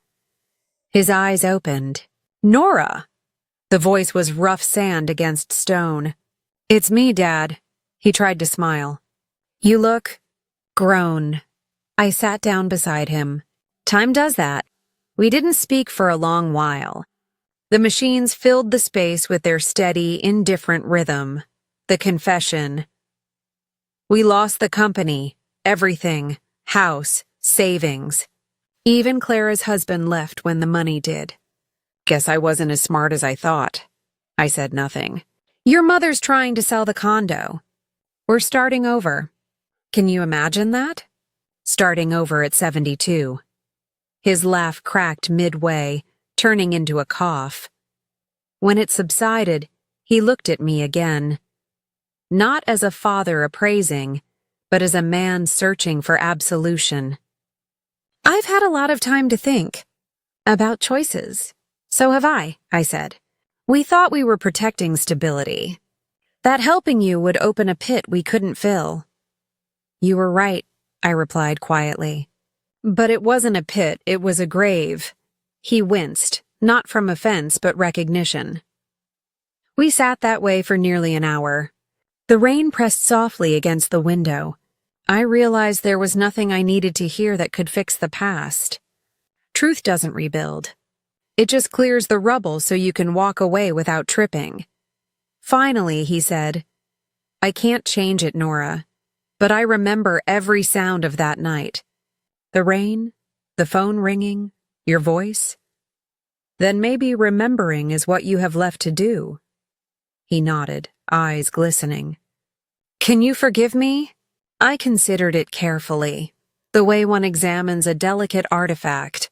Speaker 1: His eyes opened. "Nora!" The voice was rough sand against stone. "It's me, Dad." He tried to smile. "You look grown." I sat down beside him. Time does that. We didn't speak for a long while. The machines filled the space with their steady, indifferent rhythm. The confession. We lost the company, everything, house, savings. Even Clara's husband left when the money did. Guess I wasn't as smart as I thought. I said nothing. "Your mother's trying to sell the condo. We're starting over." Can you imagine that? Starting over at 72. His laugh cracked midway, turning into a cough. When it subsided, he looked at me again. Not as a father appraising, but as a man searching for absolution. "I've had a lot of time to think about choices." "So have I said. "We thought we were protecting stability. That helping you would open a pit we couldn't fill." "You were right," I replied quietly. "But it wasn't a pit, it was a grave." He winced, not from offense but recognition. We sat that way for nearly an hour. The rain pressed softly against the window. I realized there was nothing I needed to hear that could fix the past. Truth doesn't rebuild. It just clears the rubble so you can walk away without tripping. Finally, he said, "I can't change it, Nora, but I remember every sound of that night. The rain, the phone ringing, your voice. Then maybe remembering is what you have left to do." He nodded, eyes glistening. "Can you forgive me?" I considered it carefully, the way one examines a delicate artifact,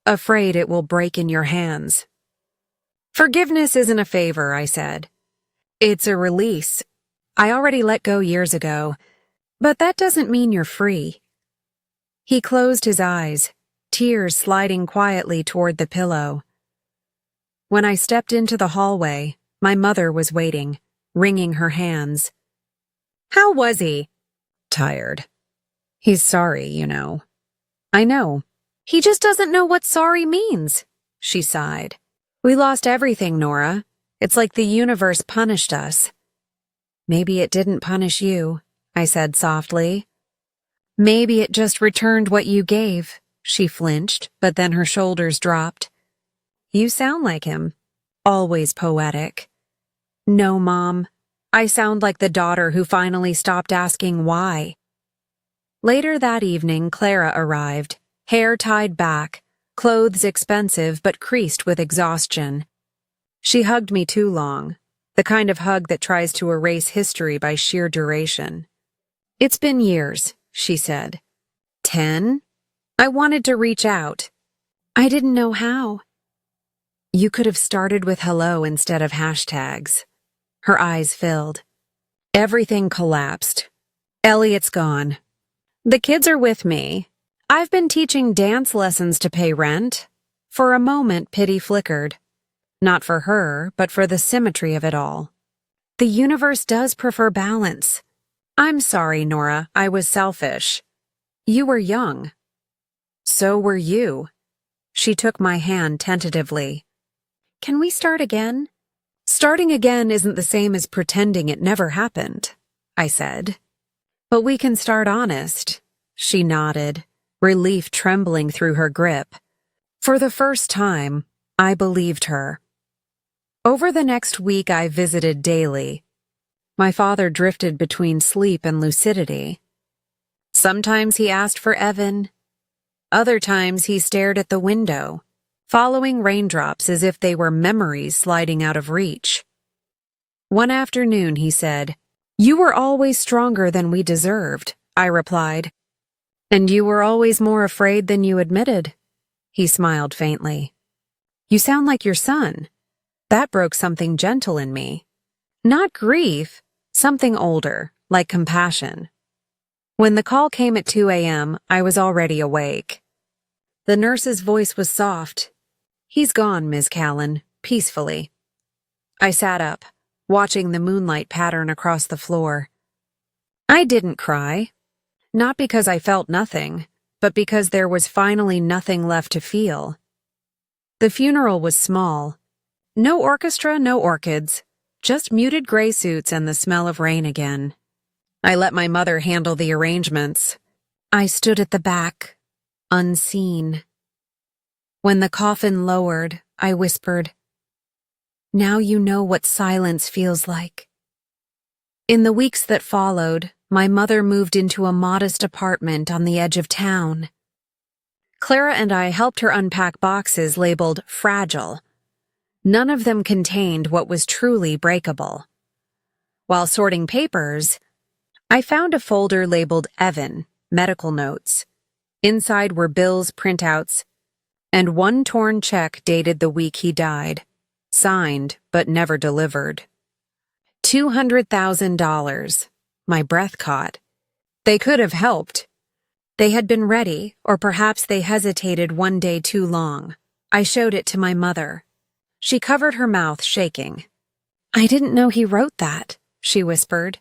Speaker 1: afraid it will break in your hands. "Forgiveness isn't a favor," I said. "It's a release. I already let go years ago, but that doesn't mean you're free." He closed his eyes, tears sliding quietly toward the pillow. When I stepped into the hallway, my mother was waiting, wringing her hands. How was he? Tired. He's sorry, you know. I know. He just doesn't know what sorry means, she sighed. We lost everything, Nora. It's like the universe punished us. Maybe it didn't punish you, I said softly. Maybe it just returned what you gave, she flinched, but then her shoulders dropped. You sound like him. Always poetic. No, Mom. I sound like the daughter who finally stopped asking why. Later that evening, Clara arrived, hair tied back, clothes expensive but creased with exhaustion. She hugged me too long, the kind of hug that tries to erase history by sheer duration. It's been years, she said. 10? I wanted to reach out. I didn't know how. You could have started with hello instead of hashtags. Her eyes filled. Everything collapsed. Elliot's gone. The kids are with me. I've been teaching dance lessons to pay rent. For a moment, pity flickered. Not for her, but for the symmetry of it all. The universe does prefer balance. I'm sorry, Nora, I was selfish. You were young. So were you. She took my hand tentatively. Can we start again? Starting again isn't the same as pretending it never happened, I said. But we can start honest. She nodded, relief trembling through her grip. For the first time, I believed her. Over the next week, I visited daily. My father drifted between sleep and lucidity. Sometimes he asked for Evan. Other times he stared at the window, following raindrops as if they were memories sliding out of reach. One afternoon, he said, "You were always stronger than we deserved," I replied. "And you were always more afraid than you admitted." He smiled faintly. "You sound like your son." That broke something gentle in me. Not grief, something older, like compassion. When the call came at 2 a.m., I was already awake. The nurse's voice was soft. "He's gone, Ms. Callan," peacefully. I sat up, watching the moonlight pattern across the floor. I didn't cry. Not because I felt nothing, but because there was finally nothing left to feel. The funeral was small. No orchestra, no orchids, just muted gray suits and the smell of rain again. I let my mother handle the arrangements. I stood at the back, unseen. When the coffin lowered, I whispered, "Now you know what silence feels like." In the weeks that followed, my mother moved into a modest apartment on the edge of town. Clara and I helped her unpack boxes labeled fragile. None of them contained what was truly breakable. While sorting papers, I found a folder labeled Evan, medical notes. Inside were bills, printouts, and one torn check dated the week he died, signed but never delivered. $200,000. My breath caught. They could have helped. They had been ready, or perhaps they hesitated one day too long. I showed it to my mother. She covered her mouth, shaking. "I didn't know he wrote that," she whispered.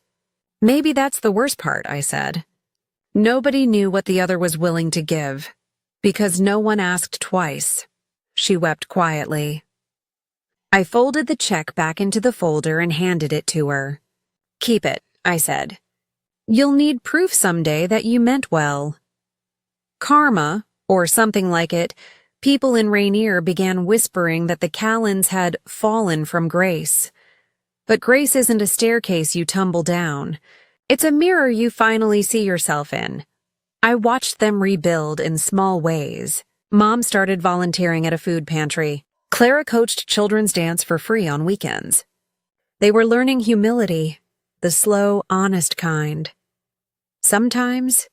Speaker 1: "Maybe that's the worst part," I said. Nobody knew what the other was willing to give, because no one asked twice. She wept quietly. I folded the check back into the folder and handed it to her. "Keep it," I said. "You'll need proof someday that you meant well." Karma, or something like it, people in Rainier began whispering that the Callans had fallen from grace. But grace isn't a staircase you tumble down. It's a mirror you finally see yourself in. I watched them rebuild in small ways. Mom started volunteering at a food pantry. Clara coached children's dance for free on weekends. They were learning humility, the slow, honest kind. Sometimes,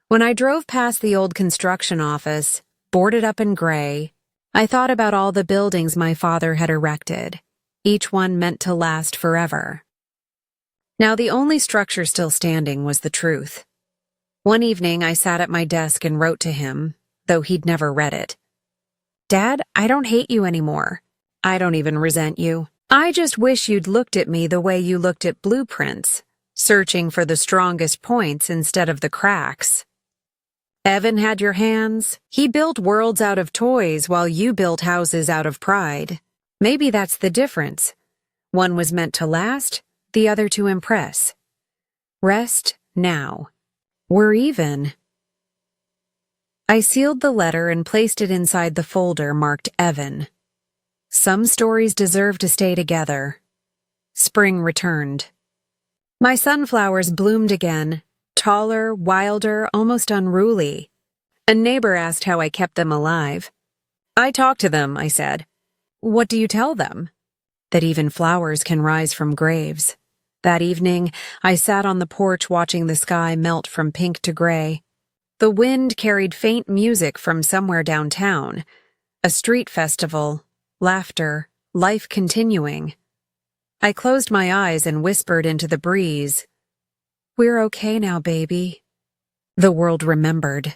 Speaker 1: when I drove past the old construction office, boarded up in gray, I thought about all the buildings my father had erected, each one meant to last forever. Now the only structure still standing was the truth. One evening I sat at my desk and wrote to him, though he'd never read it. "Dad, I don't hate you anymore. I don't even resent you. I just wish you'd looked at me the way you looked at blueprints. searching for the strongest points instead of the cracks. Evan had your hands. He built worlds out of toys while you built houses out of pride. Maybe that's the difference. One was meant to last, the other to impress. Rest now. We're even. I sealed the letter and placed it inside the folder marked Evan. Some stories deserve to stay together. Spring returned. My sunflowers bloomed again, taller, wilder, almost unruly. A neighbor asked how I kept them alive. I talk to them, I said. What do you tell them? That even flowers can rise from graves. That evening, I sat on the porch watching the sky melt from pink to gray. The wind carried faint music from somewhere downtown. A street festival, laughter, life continuing. I closed my eyes and whispered into the breeze, "We're okay now, baby." The world remembered.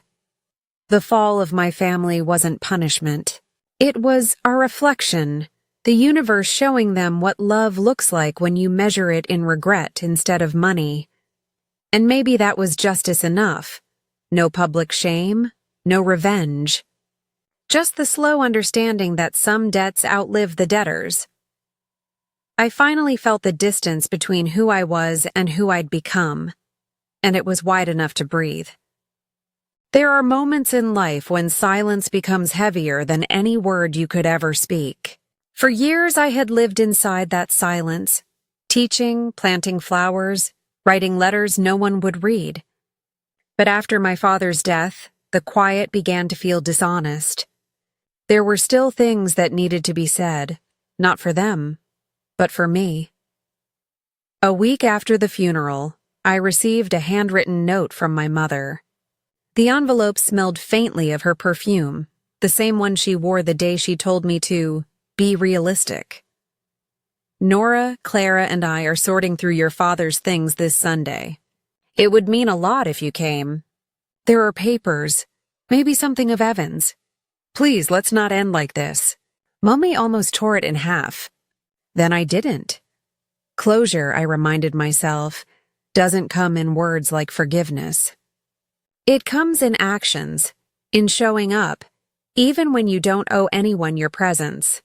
Speaker 1: The fall of my family wasn't punishment. It was a reflection, the universe showing them what love looks like when you measure it in regret instead of money. And maybe that was justice enough. No public shame, no revenge. Just the slow understanding that some debts outlive the debtors. I finally felt the distance between who I was and who I'd become, and it was wide enough to breathe. There are moments in life when silence becomes heavier than any word you could ever speak. For years I had lived inside that silence, teaching, planting flowers, writing letters no one would read. But after my father's death, the quiet began to feel dishonest. There were still things that needed to be said, not for them, but for me. A week after the funeral, I received a handwritten note from my mother. The envelope smelled faintly of her perfume, the same one she wore the day she told me to be realistic. Nora, Clara, and I are sorting through your father's things this Sunday. It would mean a lot if you came. There are papers, maybe something of Evan's. Please, let's not end like this. Mummy almost tore it in half. Then I didn't. Closure, I reminded myself, doesn't come in words like forgiveness. It comes in actions, in showing up, even when you don't owe anyone your presence.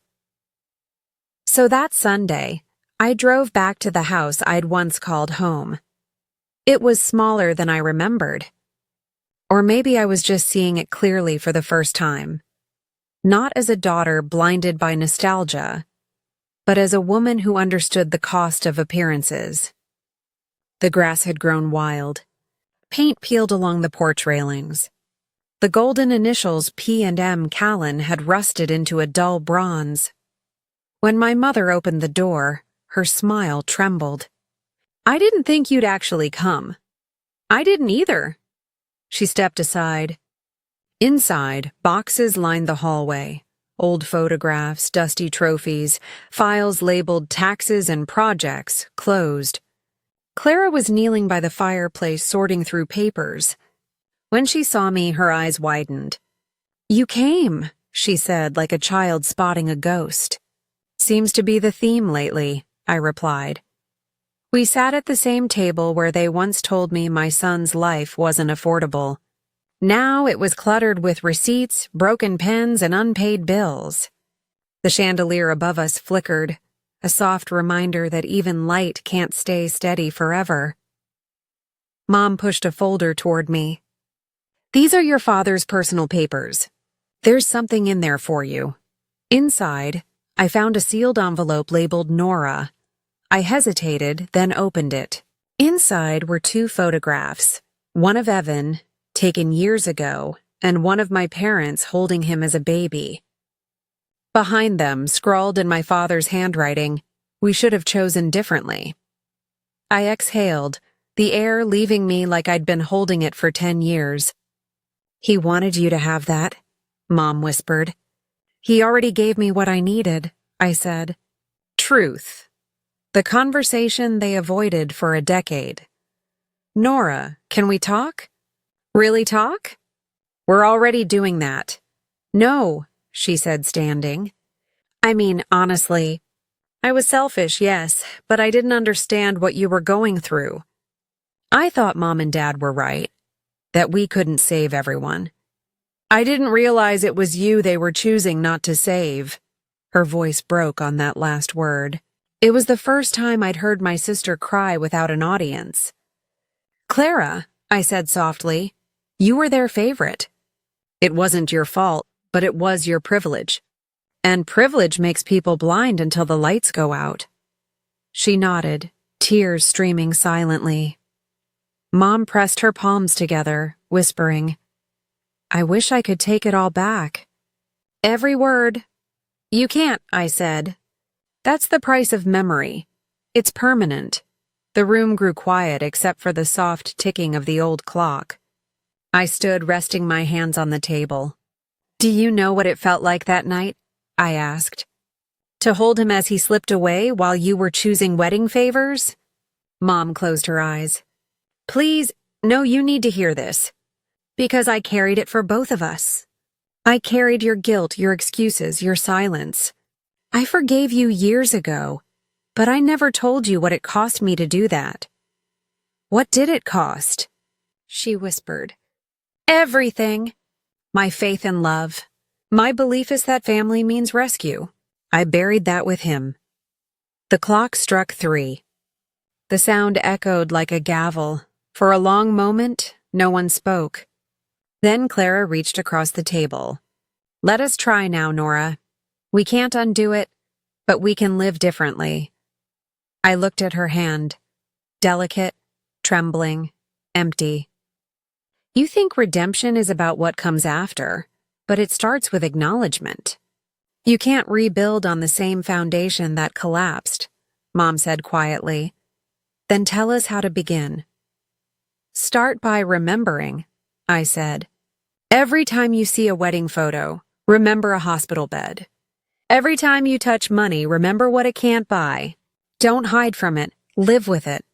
Speaker 1: So that Sunday, I drove back to the house I'd once called home. It was smaller than I remembered. Or maybe I was just seeing it clearly for the first time. Not as a daughter blinded by nostalgia, but as a woman who understood the cost of appearances. The grass had grown wild. Paint peeled along the porch railings. The golden initials P and M Callan had rusted into a dull bronze. When my mother opened the door, her smile trembled. I didn't think you'd actually come. I didn't either. She stepped aside. Inside, boxes lined the hallway. Old photographs, dusty trophies, files labeled taxes and projects, closed. Clara was kneeling by the fireplace sorting through papers. When she saw me, her eyes widened. You came, she said, like a child spotting a ghost. Seems to be the theme lately, I replied. We sat at the same table where they once told me my son's life wasn't affordable. Now it was cluttered with receipts, broken pens, and unpaid bills. The chandelier above us flickered, a soft reminder that even light can't stay steady forever. Mom pushed a folder toward me. These are your father's personal papers. There's something in there for you. Inside, I found a sealed envelope labeled Nora. I hesitated, then opened it. Inside were 2 photographs, one of Evan, taken years ago, and one of my parents holding him as a baby. Behind them, scrawled in my father's handwriting, we should have chosen differently. I exhaled, the air leaving me like I'd been holding it for 10 years. He wanted you to have that, Mom whispered. He already gave me what I needed, I said. Truth. The conversation they avoided for a decade. Nora, can we talk? Really talk? We're already doing that. No, she said, standing. I mean, honestly, I was selfish, yes, but I didn't understand what you were going through. I thought Mom and Dad were right, that we couldn't save everyone. I didn't realize it was you they were choosing not to save. Her voice broke on that last word. It was the first time I'd heard my sister cry without an audience. Clara, I said softly, you were their favorite. It wasn't your fault, but it was your privilege. And privilege makes people blind until the lights go out. She nodded, tears streaming silently. Mom pressed her palms together, whispering, I wish I could take it all back. Every word. You can't, I said. That's the price of memory. It's permanent. The room grew quiet except for the soft ticking of the old clock. I stood resting my hands on the table. Do you know what it felt like that night? I asked. To hold him as he slipped away while you were choosing wedding favors? Mom closed her eyes. Please, no, you need to hear this. Because I carried it for both of us. I carried your guilt, your excuses, your silence. I forgave you years ago, but I never told you what it cost me to do that. What did it cost? She whispered. Everything. My faith and love. My belief is that family means rescue. I buried that with him. The clock struck 3. The sound echoed like a gavel. For a long moment, no one spoke. Then Clara reached across the table. Let us try now, Nora. We can't undo it, but we can live differently. I looked at her hand. Delicate, trembling, empty. You think redemption is about what comes after, but it starts with acknowledgement. You can't rebuild on the same foundation that collapsed, Mom said quietly. Then tell us how to begin. Start by remembering, I said. Every time you see a wedding photo, remember a hospital bed. Every time you touch money, remember what it can't buy. Don't hide from it, live with it.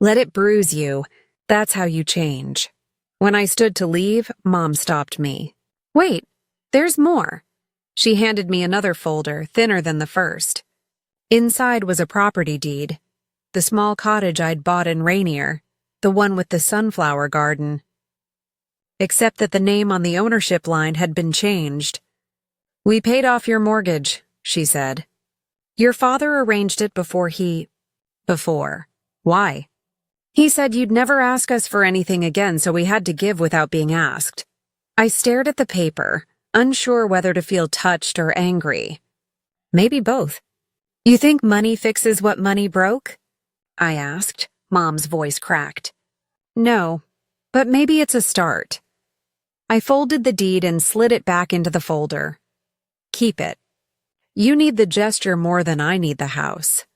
Speaker 1: Let it bruise you. That's how you change. When I stood to leave, Mom stopped me. Wait, there's more. She handed me another folder, thinner than the first. Inside was a property deed. The small cottage I'd bought in Rainier, the one with the sunflower garden. Except that the name on the ownership line had been changed. We paid off your mortgage, she said. Your father arranged it before. Why? He said you'd never ask us for anything again, so we had to give without being asked. I stared at the paper, unsure whether to feel touched or angry. Maybe both. You think money fixes what money broke? I asked. Mom's voice cracked. No, but maybe it's a start. I folded the deed and slid it back into the folder. Keep it. You need the gesture more than I need the house.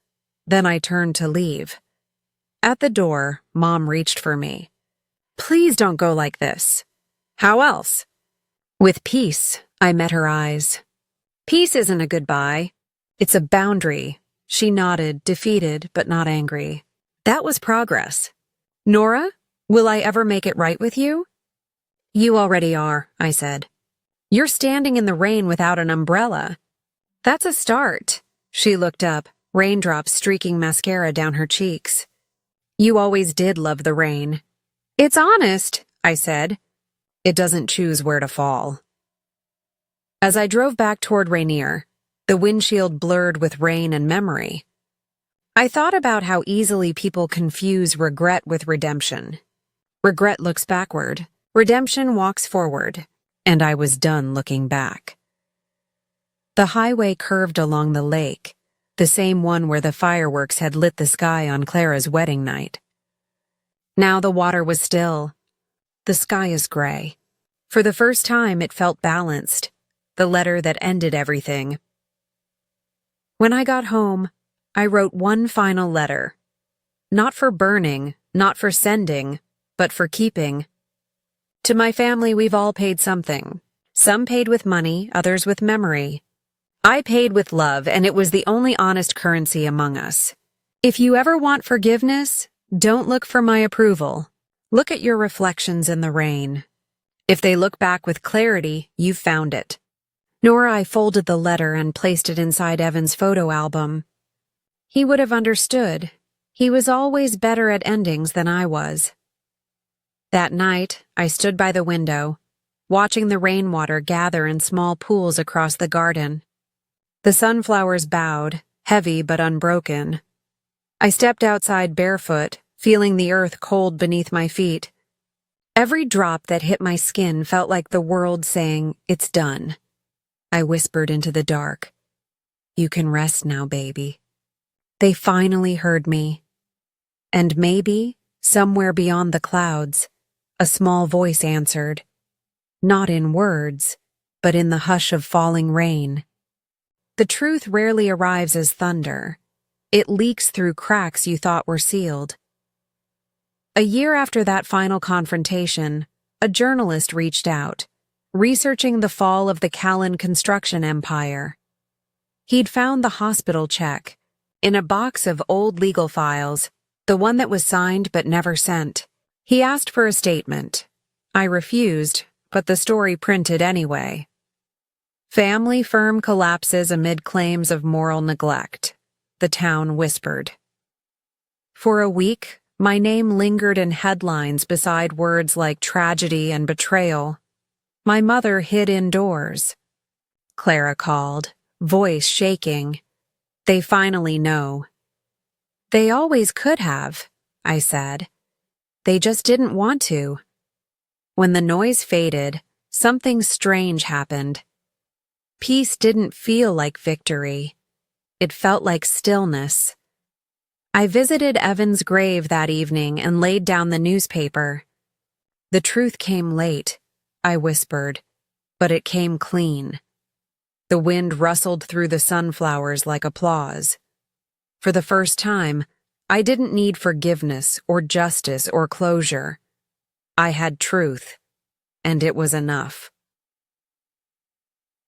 Speaker 1: Then I turned to leave. At the door, Mom reached for me. Please don't go like this. How else? With peace, I met her eyes. Peace isn't a goodbye. It's a boundary. She nodded, defeated but not angry. That was progress. Nora, will I ever make it right with you? You already are, I said. You're standing in the rain without an umbrella. That's a start. She looked up, raindrops streaking mascara down her cheeks. You always did love the rain. It's honest, I said. It doesn't choose where to fall. As I drove back toward Rainier, the windshield blurred with rain and memory. I thought about how easily people confuse regret with redemption. Regret looks backward, redemption walks forward, and I was done looking back. The highway curved along the lake, the same one where the fireworks had lit the sky on Clara's wedding night. Now the water was still. The sky is gray. For the first time, it felt balanced, the letter that ended everything. When I got home, I wrote one final letter. Not for burning, not for sending, but for keeping. To my family, we've all paid something. Some paid with money, others with memory. I paid with love, and it was the only honest currency among us. If you ever want forgiveness, don't look for my approval. Look at your reflections in the rain. If they look back with clarity, you've found it. Nora, I folded the letter and placed it inside Evan's photo album. He would have understood. He was always better at endings than I was. That night, I stood by the window, watching the rainwater gather in small pools across the garden. The sunflowers bowed, heavy but unbroken. I stepped outside barefoot, feeling the earth cold beneath my feet. Every drop that hit my skin felt like the world saying, "It's done." I whispered into the dark, "You can rest now, baby." They finally heard me. And maybe, somewhere beyond the clouds, a small voice answered, not in words, but in the hush of falling rain. The truth rarely arrives as thunder. It leaks through cracks you thought were sealed. A year after that final confrontation, a journalist reached out, researching the fall of the Callan construction empire. He'd found the hospital check in a box of old legal files, the one that was signed but never sent. He asked for a statement. I refused, but the story printed anyway. Family firm collapses amid claims of moral neglect, the town whispered. For a week, my name lingered in headlines beside words like tragedy and betrayal. My mother hid indoors. Clara called, voice shaking. They finally know. They always could have, I said. They just didn't want to. When the noise faded, something strange happened. Peace didn't feel like victory. It felt like stillness. I visited Evan's grave that evening and laid down the newspaper. The truth came late, I whispered, but it came clean. The wind rustled through the sunflowers like applause. For the first time, I didn't need forgiveness or justice or closure. I had truth, and it was enough.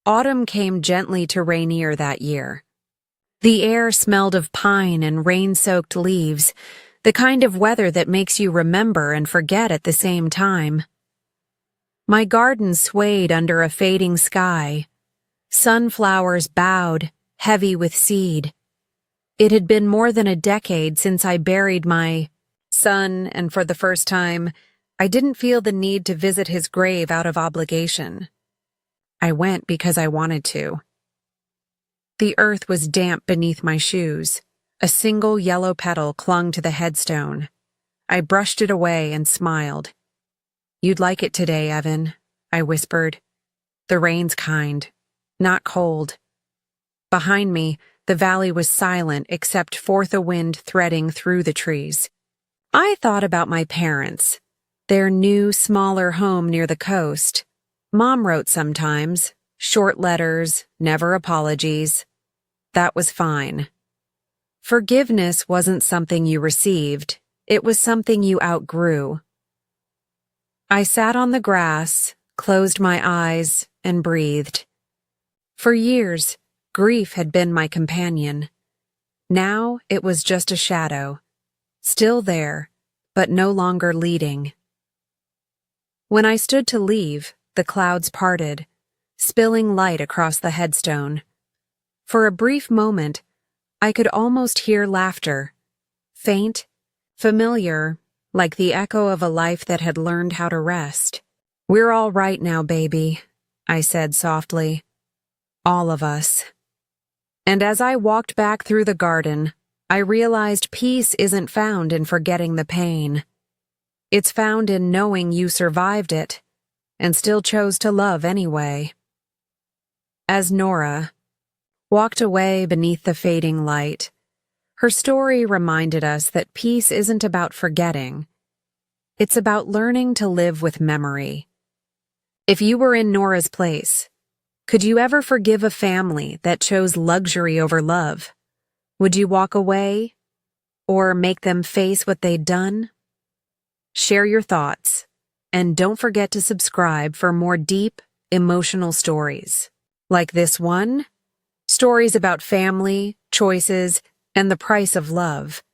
Speaker 1: Autumn came gently to Rainier that year. The air smelled of pine and rain-soaked leaves, the kind of weather that makes you remember and forget at the same time. My garden swayed under a fading sky. Sunflowers bowed, heavy with seed. It had been more than a decade since I buried my son, and for the first time, I didn't feel the need to visit his grave out of obligation. I went because I wanted to. The earth was damp beneath my shoes. A single yellow petal clung to the headstone. I brushed it away and smiled. "You'd like it today, Evan," I whispered. "The rain's kind, not cold." Behind me, the valley was silent except for the wind threading through the trees. I thought about my parents, their new, smaller home near the coast. Mom wrote sometimes, short letters, never apologies. That was fine. Forgiveness wasn't something you received, it was something you outgrew. I sat on the grass, closed my eyes, and breathed. For years, grief had been my companion. Now it was just a shadow, still there, but no longer leading. When I stood to leave, the clouds parted, spilling light across the headstone. For a brief moment, I could almost hear laughter, faint, familiar, like the echo of a life that had learned how to rest. "We're all right now, baby," I said softly. "All of us." And as I walked back through the garden, I realized peace isn't found in forgetting the pain. It's found in knowing you survived it, and still chose to love anyway. As Nora walked away beneath the fading light, her story reminded us that peace isn't about forgetting. It's about learning to live with memory. If you were in Nora's place, could you ever forgive a family that chose luxury over love? Would you walk away or make them face what they'd done? Share your thoughts, and don't forget to subscribe for more deep, emotional stories. Like this one, stories about family, choices, and the price of love.